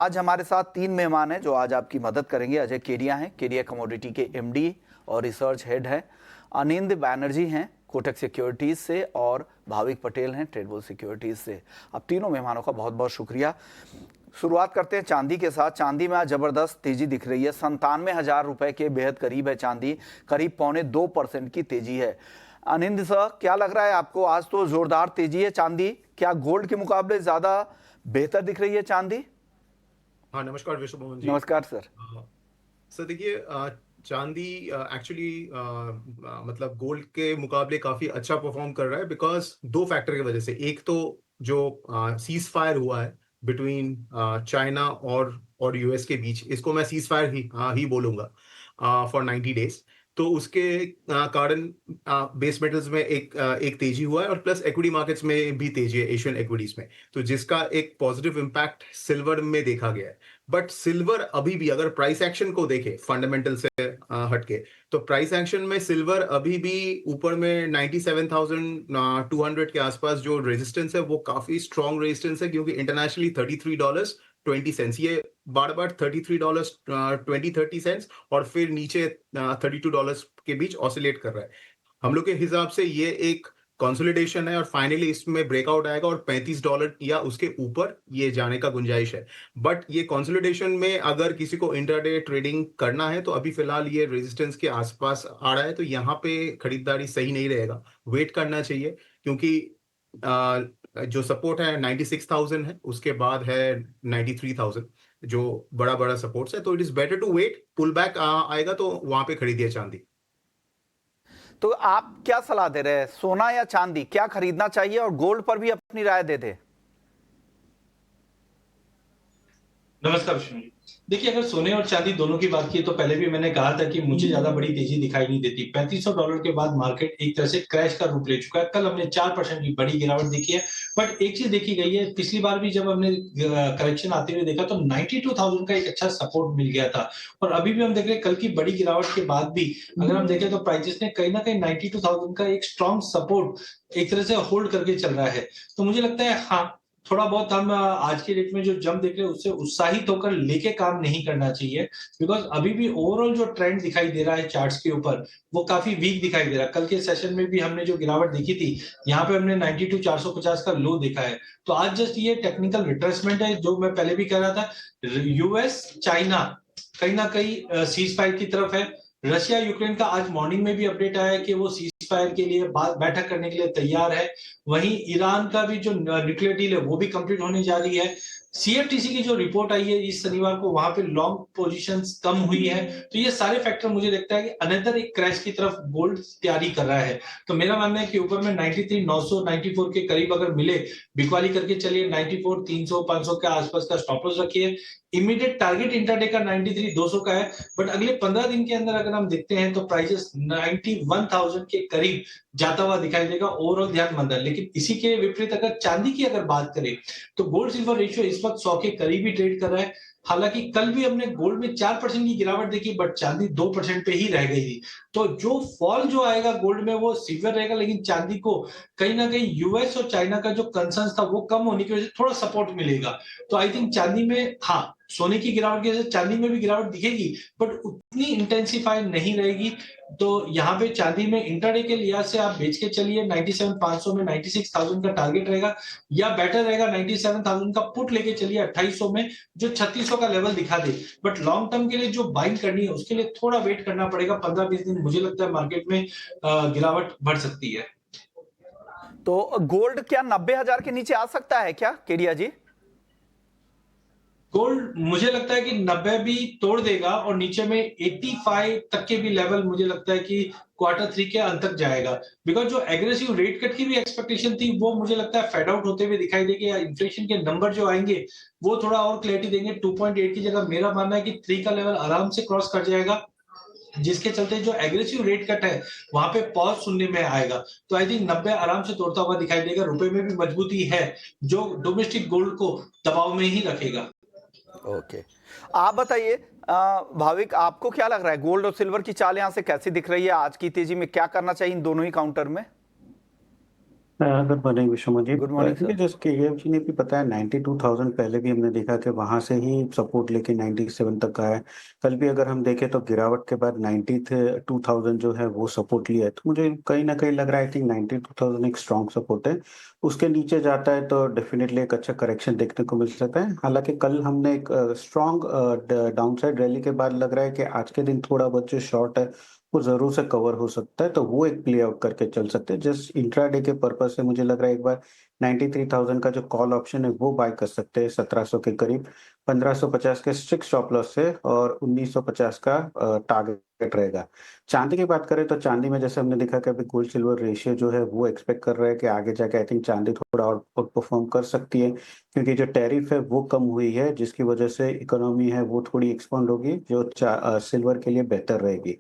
आज हमारे साथ तीन मेहमान हैं जो आज आपकी मदद करेंगे। अजय केडिया हैं, केडिया कमोडिटी के एमडी और रिसर्च हेड हैं। अनिंद बैनर्जी हैं कोटक सिक्योरिटीज से, और भाविक पटेल हैं ट्रेडबुल सिक्योरिटीज से। अब तीनों मेहमानों का बहुत बहुत शुक्रिया। शुरुआत करते हैं चांदी के साथ। चांदी में आज जबरदस्त तेजी दिख रही है, 97,000 रुपए के बेहद करीब है चांदी, करीब 2.25% की तेजी है। अनिंद सर, क्या लग रहा है आपको? आज तो जोरदार तेजी है चांदी, क्या गोल्ड के मुकाबले ज्यादा बेहतर दिख रही है चांदी? हाँ, नमस्कार विश्व मोहन जी। नमस्कार सर। सर देखिए, चांदी एक्चुअली मतलब गोल्ड के मुकाबले काफी अच्छा परफॉर्म कर रहा है बिकॉज दो फैक्टर की वजह से। एक तो जो सीज फायर हुआ है बिटवीन चाइना और यूएस के बीच, इसको मैं सीज फायर ही बोलूंगा फॉर 90 डेज। तो उसके कारण बेस मेटल्स में एक तेजी हुआ है, और प्लस इक्विटी मार्केट्स में भी तेजी है, एशियन इक्विटीज में, तो जिसका एक पॉजिटिव इम्पैक्ट सिल्वर में देखा गया है। बट सिल्वर अभी भी, अगर प्राइस एक्शन को देखें फंडामेंटल से हटके, तो प्राइस एक्शन में सिल्वर अभी भी ऊपर में 97,200 के आसपास जो रेजिस्टेंस है वो काफी स्ट्रॉन्ग रेजिस्टेंस है, क्योंकि इंटरनेशनली $33.20, ये बार बार $33.20-30 और फिर नीचे $32 के बीच ऑसिलेट कर रहा है। हम लोग के हिसाब से ये एक कंसोलिडेशन है, और फाइनली इसमें ब्रेकआउट आएगा और $35 या उसके ऊपर ये जाने का गुंजाइश है। बट ये कंसोलिडेशन में अगर किसी को इंट्राडे ट्रेडिंग करना है तो अभी फिलहाल ये रेजिस्टेंस के आसपास आ रहा है, तो यहाँ पे खरीदारी सही नहीं रहेगा, वेट करना चाहिए। क्योंकि जो सपोर्ट है 96,000 है, उसके बाद है 93,000 जो बड़ा बड़ा सपोर्ट्स है, तो it is better to wait. Pull back आएगा तो वहां पे खरीदिए चांदी। तो आप क्या सलाह दे रहे हैं, सोना या चांदी, क्या खरीदना चाहिए? और गोल्ड पर भी अपनी राय दे दे। नमस्कार विष्णु जी। देखिए, अगर सोने और चांदी दोनों की बात की तो पहले भी मैंने कहा था कि मुझे ज्यादा बड़ी तेजी दिखाई नहीं देती। $3500 के बाद मार्केट एक तरह से क्रैश का रूप ले चुका है। कल हमने 4% की बड़ी गिरावट देखी है, बट एक चीज देखी गई है, पिछली बार भी जब हमने करेक्शन आते हुए देखा तो 92,000 का एक अच्छा सपोर्ट मिल गया था। और अभी भी हम देख रहे हैं, कल की बड़ी गिरावट के बाद भी अगर हम देखें तो प्राइसेस ने कहीं ना कहीं 92,000 का एक स्ट्रॉन्ग सपोर्ट एक तरह से होल्ड करके चल रहा है। तो मुझे लगता है हाँ, थोड़ा बहुत हम आज के डेट में जो जंप देख रहे हैं उससे उत्साहित होकर लेके काम नहीं करना चाहिए, बिकॉज अभी भी ओवरऑल जो ट्रेंड दिखाई दे रहा है चार्ट्स के ऊपर वो काफी वीक दिखाई दे रहा है। कल के सेशन में भी हमने जो गिरावट देखी थी, यहाँ पे हमने 92,450 का लो देखा है। तो आज जस्ट ये टेक्निकल रिट्रेसमेंट है, जो मैं पहले भी कह रहा था। यूएस चाइना कहीं ना कहीं सीज फायर की तरफ है। रशिया यूक्रेन का आज मॉर्निंग में भी अपडेट आया है कि वो सीज फायर के लिए बैठक करने के लिए तैयार है। वहीं ईरान का भी जो न्यूक्लियर डील है वो भी कंप्लीट होने जा रही है। सीएफटीसी की जो रिपोर्ट आई है इस शनिवार को, वहां पे लॉन्ग पोजीशंस कम हुई है। तो ये सारे फैक्टर मुझे लगता है कि अनदर एक क्रैश की तरफ गोल्ड तैयारी कर रहा है। तो मेरा मानना है कि ऊपर में 93,900 94 के करीब अगर मिले, बिकवाली करके चलिए। 94 300 500 के आसपास का स्टॉप लॉस रखिए। इमीडिएट टारगेट इंट्राडे का 93 200 का है, बट अगले 15 दिन के अंदर अगर हम देखते हैं तो प्राइसेस 91,000 के करीब जाता हुआ दिखाई देगा। ओवरऑल ध्यान मंद है। लेकिन इसी के विपरीत अगर चांदी की अगर बात करें तो गोल्ड सिल्वर रेशियो इस वक्त 100 के करीब ही ट्रेड कर रहा है। हालांकि कल भी हमने गोल्ड में 4% की गिरावट देखी, बट चांदी 2% पे ही रह गई थी। तो जो फॉल जो आएगा गोल्ड में वो सीवियर रहेगा, लेकिन चांदी को कहीं ना कहीं यूएस और चाइना का जो कंसर्न था वो कम होने की वजह से थोड़ा सपोर्ट मिलेगा। तो आई थिंक चांदी में हाँ, सोने की गिरावट की वजह से चांदी में भी गिरावट दिखेगी, बट उतनी इंटेंसिफाई नहीं रहेगी। तो यहाँ पे चांदी में इंट्राडे के लिहाज से आप बेच के चलिए। 97,500 में 96,000 का टारगेट रहेगा, या बेटर रहेगा 97,000 का पुट लेके चलिए 2800 में, जो 3600 का लेवल दिखा दे। बट लॉन्ग टर्म के लिए जो बाइंग करनी है उसके लिए थोड़ा वेट करना पड़ेगा। 15-20 दिन मुझे लगता है मार्केट में गिरावट बढ़ सकती है। तो गोल्ड क्या 90,000 के नीचे आ सकता है क्या केडिया जी? गोल्ड मुझे लगता है कि 90 भी तोड़ देगा, और नीचे में 85 तक के भी लेवल मुझे लगता है कि Q3 के अंत तक जाएगा। बिकॉज जो एग्रेसिव रेट कट की भी एक्सपेक्टेशन थी वो मुझे लगता है फेड आउट होते हुए दिखाई देगी, या इन्फ्लेशन के नंबर जो आएंगे वो थोड़ा और क्लैरिटी देंगे। 2.8 की जगह मेरा मानना है कि 3 का लेवल आराम से क्रॉस कर जाएगा, जिसके चलते जो एग्रेसिव रेट कट है वहां पे पॉज सुनने में आएगा। तो आई थिंक 90 आराम से तोड़ता हुआ दिखाई देगा। रुपए में भी मजबूती है जो डोमेस्टिक गोल्ड को दबाव में ही रखेगा। ओके, आप बताइए भाविक, आपको क्या लग रहा है, गोल्ड और सिल्वर की चाल यहां से कैसी दिख रही है? आज की तेजी में क्या करना चाहिए इन दोनों ही काउंटर में? गुड मॉर्निंग विश्वमन जी। गुड मॉर्निंग देखिए सर। जैसे केएफजी ने भी बताया 92,000 पहले भी हमने देखा कि वहां से ही सपोर्ट लेके 97 तक आया है। कल भी अगर हम देखें तो गिरावट के बाद 92,000 जो है वो सपोर्ट लिया है, तो मुझे कहीं ना कहीं लग रहा है कि 92,000 एक स्ट्रॉन्ग सपोर्ट है। उसके नीचे जाता है तो डेफिनेटली एक अच्छा करेक्शन देखने को मिल सकता है। हालांकि कल हमने एक स्ट्रॉन्ग डाउनसाइड रैली के बाद लग रहा है कि आज के दिन थोड़ा बहुत जो शॉर्ट है वो ज़रूर से कवर हो सकता है, तो वो एक प्ले आउट करके चल सकते हैं। जस्ट इंट्राडे के पर्पज़ से मुझे लग रहा है एक बार 93,000 का जो कॉल ऑप्शन है वो बाय कर सकते हैं 1700 के करीब। 1550 के स्ट्रिक्ट स्टॉप लॉस है और 1950 का टारगेट रहेगा। चाँदी की बात करें तो चाँदी में जैसे हमने देखा कि अभी गोल्ड सिल्वर रेशियो जो है वो एक्सपेक्ट कर रहा है कि आगे जाके आई थिंक चाँदी थोड़ा और आउट परफॉर्म कर सकती है, क्योंकि जो टैरिफ है वो कम हुई है, जिसकी वजह से इकोनॉमी है वो थोड़ी एक्सपांड होगी, जो सिल्वर के लिए बेहतर रहेगी।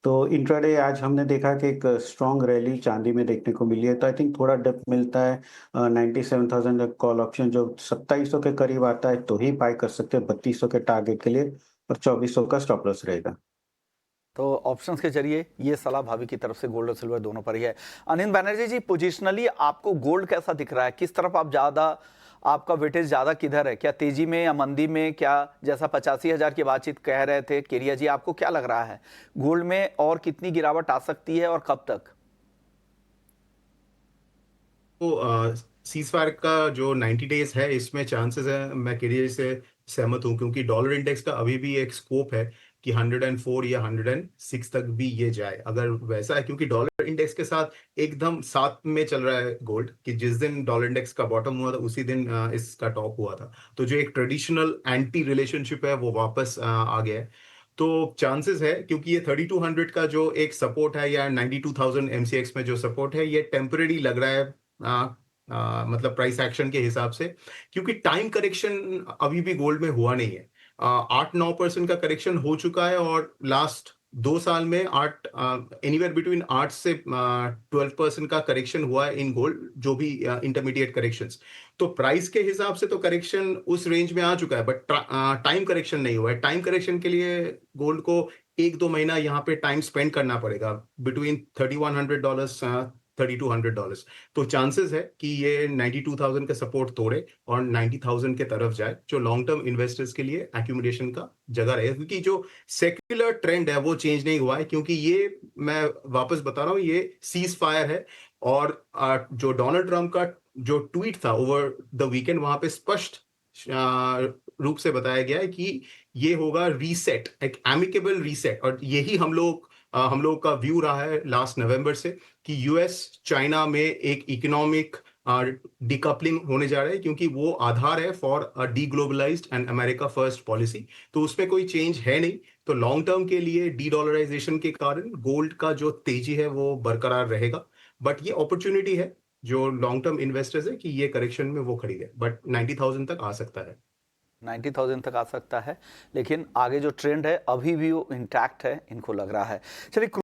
तो इंट्राडे आज हमने देखा कि एक स्ट्रॉन्ग रैली चांदी में देखने को मिली है, तो आई थिंक थोड़ा डिप मिलता है। 97,000 कॉल ऑप्शन जो 2700 के करीब आता है तो ही बाय कर सकते हैं 3200 के टारगेट के लिए, और 2400 का स्टॉप लॉस रहेगा। तो ऑप्शंस के जरिए ये सलाह भाभी की तरफ से गोल्ड और सिल्वर दोनों पर ही है। अनिल बैनर्जी जी, पोजिशनली आपको गोल्ड कैसा दिख रहा है? किस तरफ आप ज़्यादा, आपका वेटेज ज़्यादा किधर है? क्या तेजी में या मंदी में? क्या जैसा 85,000 की बातचीत कह रहे थे केरिया जी, आपको क्या लग रहा है गोल्ड में और कितनी गिरावट आ सकती है और कब तक? तो सीज फायर का जो 90 डेज है इसमें चांसेस है, मैं केरियर से सहमत हूं, क्योंकि डॉलर इंडेक्स का अभी भी एक स्कोप है कि 104 या 106 तक भी ये जाए। अगर वैसा है, क्योंकि डॉलर इंडेक्स के साथ एकदम साथ में चल रहा है गोल्ड, कि जिस दिन डॉलर इंडेक्स का बॉटम हुआ था उसी दिन इसका टॉप हुआ था। तो जो एक ट्रेडिशनल एंटी रिलेशनशिप है वो वापस आ गया है। तो चांसेस है, क्योंकि ये 3200 का जो एक सपोर्ट है या 92,000 एमसीएक्स में जो सपोर्ट है ये टेम्परेरी लग रहा है, मतलब प्राइस एक्शन के हिसाब से, क्योंकि टाइम करेक्शन अभी भी गोल्ड में हुआ नहीं है। 8-9% का करेक्शन हो चुका है, और लास्ट 2 साल में 8 से 12% का करेक्शन हुआ है इन गोल्ड, जो भी इंटरमीडिएट करेक्शंस। तो प्राइस के हिसाब से तो करेक्शन उस रेंज में आ चुका है, बट टाइम करेक्शन नहीं हुआ है। टाइम करेक्शन के लिए गोल्ड को 1-2 महीना यहाँ पे टाइम स्पेंड करना पड़ेगा, बिटवीन $3,100 $3,200। तो चांसेस है कि ये 92,000 का सपोर्ट तोड़े और 90,000 के तरफ जाए, जो लॉन्ग टर्म इन्वेस्टर्स के लिए एक्यूमुलेशन का जगह रहेगा, क्योंकि जो सेक्युलर ट्रेंड है वो चेंज नहीं हुआ है। क्योंकि ये, मैं वापस बता रहा हूँ, ये सीज फायर है, और जो डोनाल्ड ट्रंप का जो ट्वीट था ओवर द वीकेंड, वहां पे स्पष्ट रूप से बताया गया है कि ये होगा रीसेट, एक एमिकेबल रीसेट। और यही हम लोग का व्यू रहा है लास्ट नवंबर से, कि यूएस चाइना में एक इकोनॉमिक डिकपलिंग होने जा रहा है, क्योंकि वो आधार है for a deglobalized and America first policy. तो उसमें कोई चेंज है नहीं। तो लॉन्ग टर्म के लिए डी डॉलराइजेशन के कारण गोल्ड का जो तेजी है वो बरकरार रहेगा। बट ये अपॉर्चुनिटी है जो लॉन्ग टर्म इन्वेस्टर्स है कि ये करेक्शन में वो खरीदे, बट 90,000 तक आ सकता है। 90,000 तक आ सकता है, लेकिन आगे जो ट्रेंड है अभी भी वो इंटैक्ट है, इनको लग रहा है। चलिए।